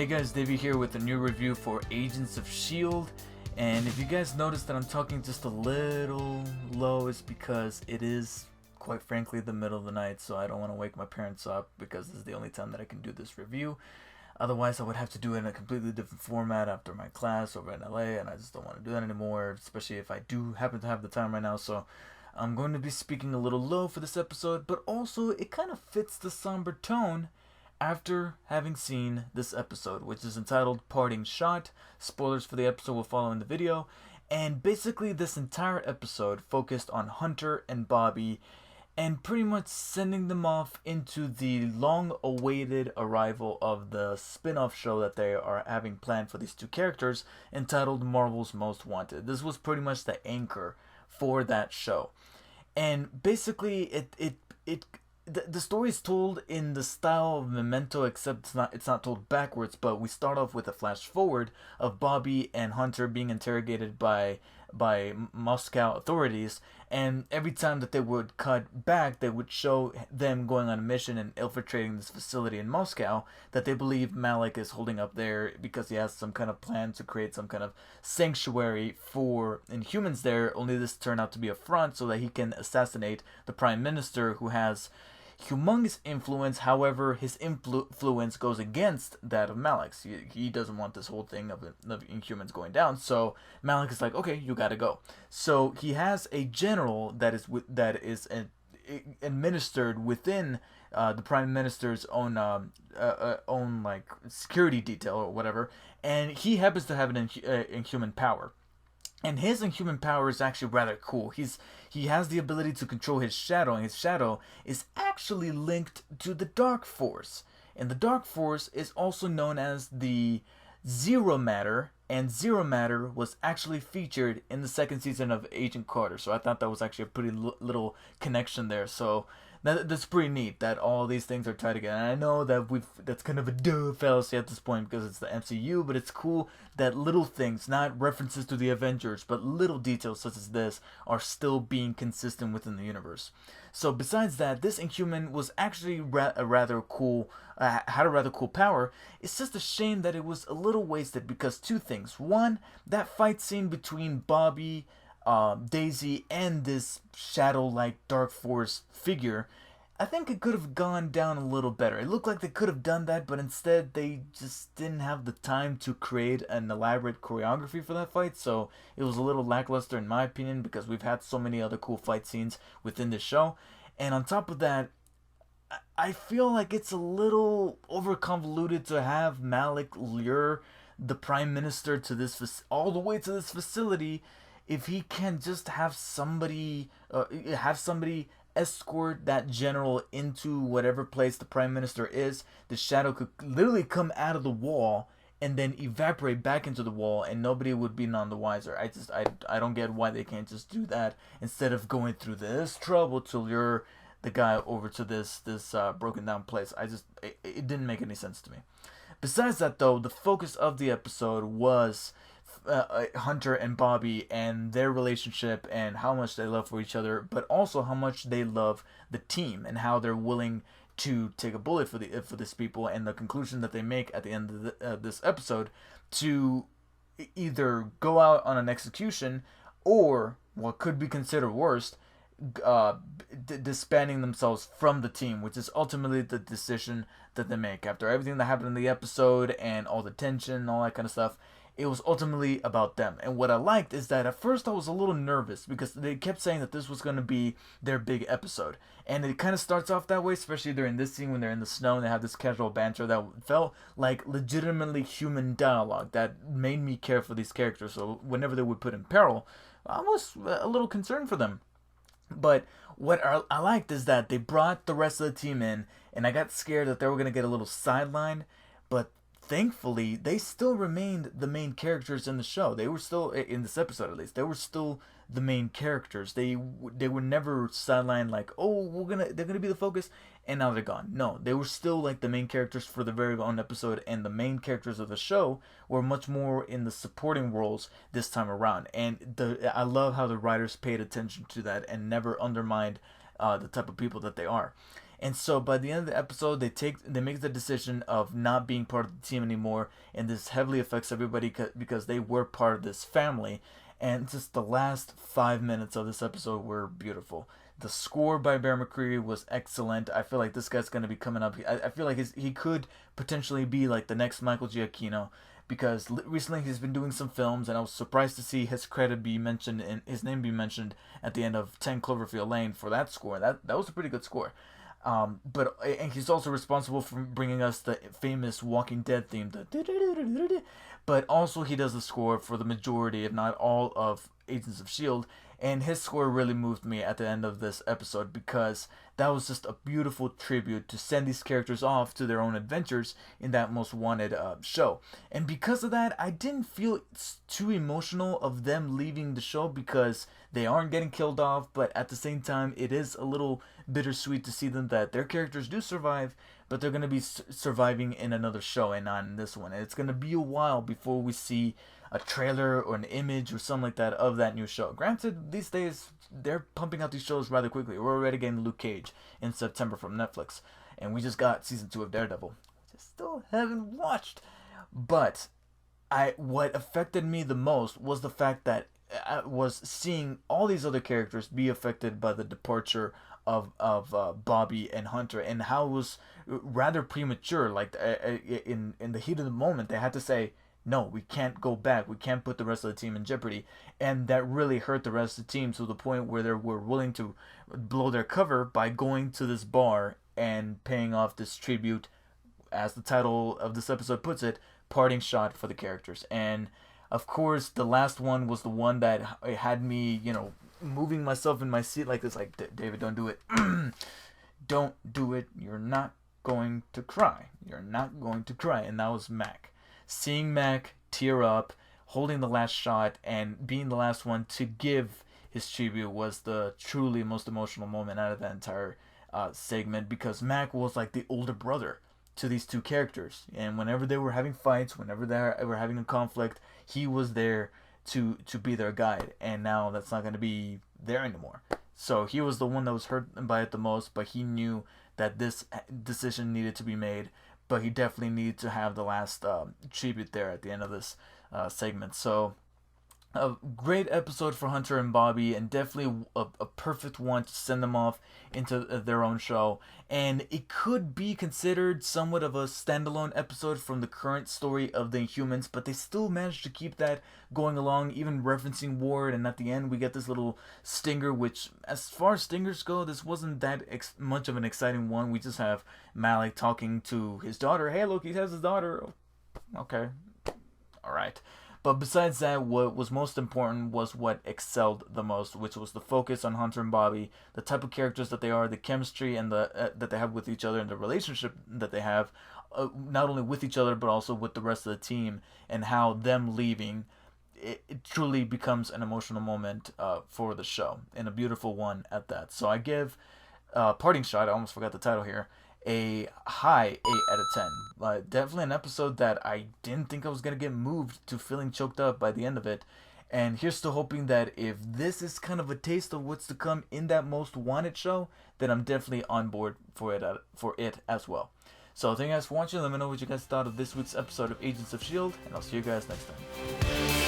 Hey guys, Davey here with a new review for Agents of S.H.I.E.L.D. And if you guys notice that I'm talking just a little low, it's because it is, quite frankly, the middle of the night, so I don't want to wake my parents up because this is the only time that I can do this review. Otherwise, I would have to do it in a completely different format after my class over in LA, and I just don't want to do that anymore, especially if I do happen to have the time right now. So I'm going to be speaking a little low for this episode, but also it kind of fits the somber tone after having seen this episode, which is entitled Parting Shot. Spoilers for the episode will follow in the video. And basically this entire episode focused on Hunter and Bobby and pretty much sending them off into the long-awaited arrival of the spin-off show that they are having planned for these two characters, entitled Marvel's Most Wanted. This was pretty much the anchor for that show. And basically the story is told in the style of Memento, except it's not told backwards, but we start off with a flash forward of Bobby and Hunter being interrogated by Moscow authorities, and every time that they would cut back, they would show them going on a mission and infiltrating this facility in Moscow that they believe Malik is holding up there because he has some kind of plan to create some kind of sanctuary for Inhumans there, only this turned out to be a front so that he can assassinate the Prime Minister, who has humongous influence. However, his influence goes against that of Malik's. He doesn't want this whole thing of Inhumans going down, so Malik is like, okay, you gotta go. So he has a general that is administered within the Prime Minister's own like security detail or whatever, and he happens to have an inhuman power. And his inhuman power is actually rather cool. He has the ability to control his shadow, and his shadow is actually linked to the Dark Force. And the Dark Force is also known as the Zero Matter, and Zero Matter was actually featured in the second season of Agent Carter. So I thought that was actually a pretty little connection there. So that's pretty neat that all these things are tied together. And I know that that's kind of a duh fallacy at this point because it's the MCU, but it's cool that little things, not references to the Avengers, but little details such as this are still being consistent within the universe. So besides that, this Inhuman was actually had a rather cool power. It's just a shame that it was a little wasted because two things. One, that fight scene between Bobby, Daisy, and this shadow-like Dark Force figure, I think it could have gone down a little better. It looked like they could have done that, but instead they just didn't have the time to create an elaborate choreography for that fight, so it was a little lackluster in my opinion because we've had so many other cool fight scenes within this show. And on top of that, I feel like it's a little over-convoluted to have Malik lure the Prime Minister to this all the way to this facility if he can just have somebody escort that general into whatever place the Prime Minister is. The shadow could literally come out of the wall and then evaporate back into the wall, and nobody would be none the wiser. I don't get why they can't just do that instead of going through this trouble to lure the guy over to this broken down place. It didn't make any sense to me. Besides that, though, the focus of the episode was Hunter and Bobby and their relationship and how much they love for each other, but also how much they love the team and how they're willing to take a bullet for this people, and the conclusion that they make at the end of this episode to either go out on an execution or, what could be considered worst, disbanding themselves from the team, which is ultimately the decision that they make after everything that happened in the episode and all the tension and all that kind of stuff. It was ultimately about them. And what I liked is that at first I was a little nervous because they kept saying that this was going to be their big episode. And it kind of starts off that way, especially during this scene when they're in the snow and they have this casual banter that felt like legitimately human dialogue that made me care for these characters. So whenever they would put in peril, I was a little concerned for them. But what I liked is that they brought the rest of the team in, and I got scared that they were going to get a little sidelined, but thankfully, they still remained the main characters in the show. They were still, in this episode at least, they were still the main characters. They were never sidelined like, oh, they're gonna be the focus, and now they're gone. No, they were still like the main characters for the very own episode, and the main characters of the show were much more in the supporting roles this time around. And I love how the writers paid attention to that and never undermined the type of people that they are. And so by the end of the episode, they make the decision of not being part of the team anymore, and this heavily affects everybody because they were part of this family. And just the last 5 minutes of this episode were beautiful. The score by Bear McCreary was excellent. I feel like this guy's going to be coming up. I feel like he could potentially be like the next Michael Giacchino, because recently he's been doing some films, and I was surprised to see his credit be mentioned and his name be mentioned at the end of 10 Cloverfield Lane for that score. That was a pretty good score. And he's also responsible for bringing us the famous Walking Dead theme, but also he does the score for the majority, if not all, of Agents of S.H.I.E.L.D. And his score really moved me at the end of this episode, because that was just a beautiful tribute to send these characters off to their own adventures in that most wanted show. And because of that, I didn't feel too emotional of them leaving the show, because they aren't getting killed off, but at the same time, it is a little bittersweet to see them that their characters do survive, but they're going to be surviving in another show and not in this one. And it's going to be a while before we see a trailer or an image or something like that of that new show. Granted, these days, they're pumping out these shows rather quickly. We're already getting Luke Cage in September from Netflix, and we just got season 2 of Daredevil, which I still haven't watched. But what affected me the most was the fact that I was seeing all these other characters be affected by the departure of Bobby and Hunter, and how it was rather premature. Like in the heat of the moment, they had to say, no, we can't go back. We can't put the rest of the team in jeopardy. And that really hurt the rest of the team to the point where they were willing to blow their cover by going to this bar and paying off this tribute, as the title of this episode puts it, parting shot for the characters. And of course, the last one was the one that had me, moving myself in my seat like this, like, David, don't do it. Don't do it. You're not going to cry. You're not going to cry. And that was Mac. Seeing Mac tear up, holding the last shot, and being the last one to give his tribute was the truly most emotional moment out of that entire segment, because Mac was like the older brother to these two characters, and whenever they were having fights, whenever they were having a conflict, he was there to be their guide, and now that's not going to be there anymore. So he was the one that was hurt by it the most, but he knew that this decision needed to be made, but he definitely needed to have the last tribute there at the end of this segment. So a great episode for Hunter and Bobby, and definitely a perfect one to send them off into their own show. And it could be considered somewhat of a standalone episode from the current story of the Inhumans, but they still managed to keep that going along, even referencing Ward. And at the end, we get this little stinger, which, as far as stingers go, this wasn't that much of an exciting one. We just have Malik talking to his daughter. Hey, look, he has his daughter. Okay. All right. But besides that, what was most important was what excelled the most, which was the focus on Hunter and Bobby, the type of characters that they are, the chemistry and that they have with each other, and the relationship that they have, not only with each other but also with the rest of the team, and how them leaving, it truly becomes an emotional moment for the show, and a beautiful one at that. So I give Parting Shot, I almost forgot the title here, a high 8 out of 10. Definitely an episode that I didn't think I was going to get moved to feeling choked up by the end of it. And here's to hoping that if this is kind of a taste of what's to come in that Most Wanted show, then I'm definitely on board for it as well. So thank you guys for watching. Let me know what you guys thought of this week's episode of Agents of S.H.I.E.L.D. And I'll see you guys next time.